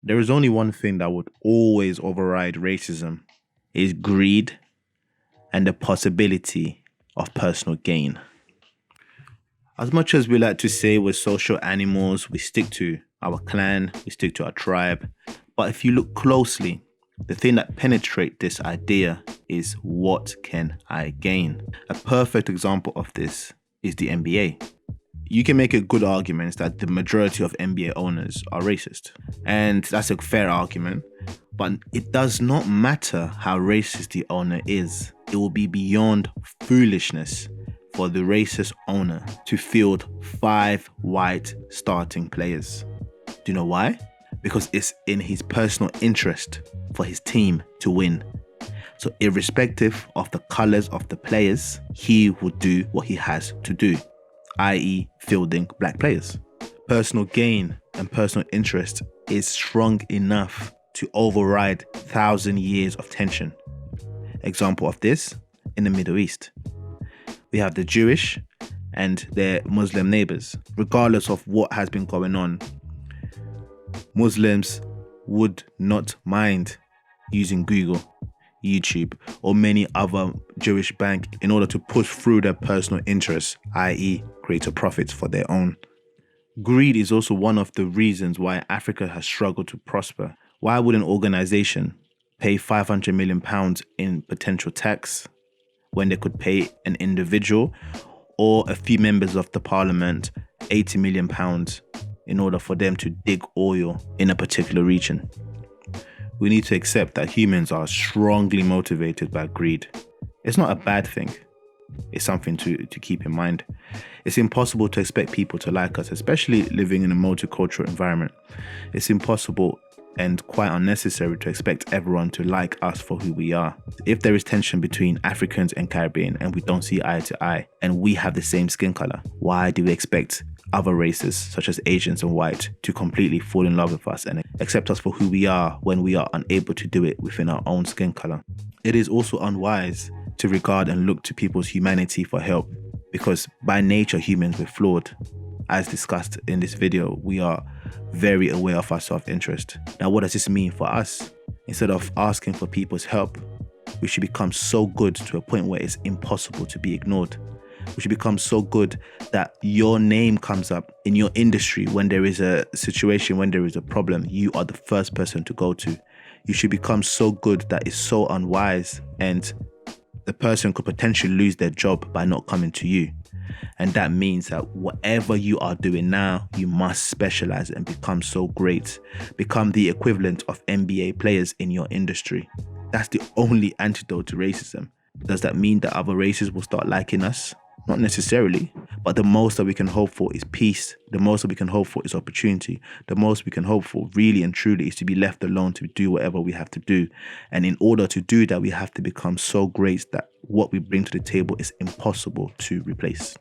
There is only one thing that would always override racism, is greed and the possibility of personal gain. As much as we like to say we're social animals, we stick to our clan, we stick to our tribe. But if you look closely, the thing that penetrates this idea is, what can I gain? A perfect example of this is the NBA. You can make a good argument that the majority of NBA owners are racist. And that's a fair argument. But it does not matter how racist the owner is. It will be beyond foolishness for the racist owner to field 5 white starting players. Do you know why? Because it's in his personal interest for his team to win. So irrespective of the colors of the players, he will do what he has to do, i.e. fielding black players. Personal gain and personal interest is strong enough to override 1,000 years of tension. Example of this, in the Middle East. We have the Jewish and their Muslim neighbors. Regardless of what has been going on, Muslims would not mind using Google, YouTube, or many other Jewish banks in order to push through their personal interests, i.e. greater profits for their own. Greed is also one of the reasons why Africa has struggled to prosper. Why would an organization pay £500 million in potential tax when they could pay an individual or a few members of the parliament £80 million in order for them to dig oil in a particular region? We need to accept that humans are strongly motivated by greed. It's not a bad thing. It's something to keep in mind. It's impossible to expect people to like us, especially living in a multicultural environment. It's impossible and quite unnecessary to expect everyone to like us for who we are. If there is tension between Africans and Caribbean and we don't see eye to eye and we have the same skin color, why do we expect other races such as Asians and white to completely fall in love with us and accept us for who we are when we are unable to do it within our own skin color? It is also unwise to regard and look to people's humanity for help, because by nature humans we're flawed. As discussed in this video, we are very aware of our self-interest. Now, what does this mean for us? Instead of asking for people's help, we should become so good to a point where it's impossible to be ignored. We should become so good that your name comes up in your industry when there is a situation, when there is a problem, you are the first person to go to. You should become so good that it's so unwise and the person could potentially lose their job by not coming to you. And that means that whatever you are doing now, you must specialize and become so great. Become the equivalent of NBA players in your industry. That's the only antidote to racism. Does that mean that other races will start liking us? Not necessarily, but the most that we can hope for is peace. The most that we can hope for is opportunity. The most we can hope for really and truly is to be left alone to do whatever we have to do. And in order to do that, we have to become so great that what we bring to the table is impossible to replace.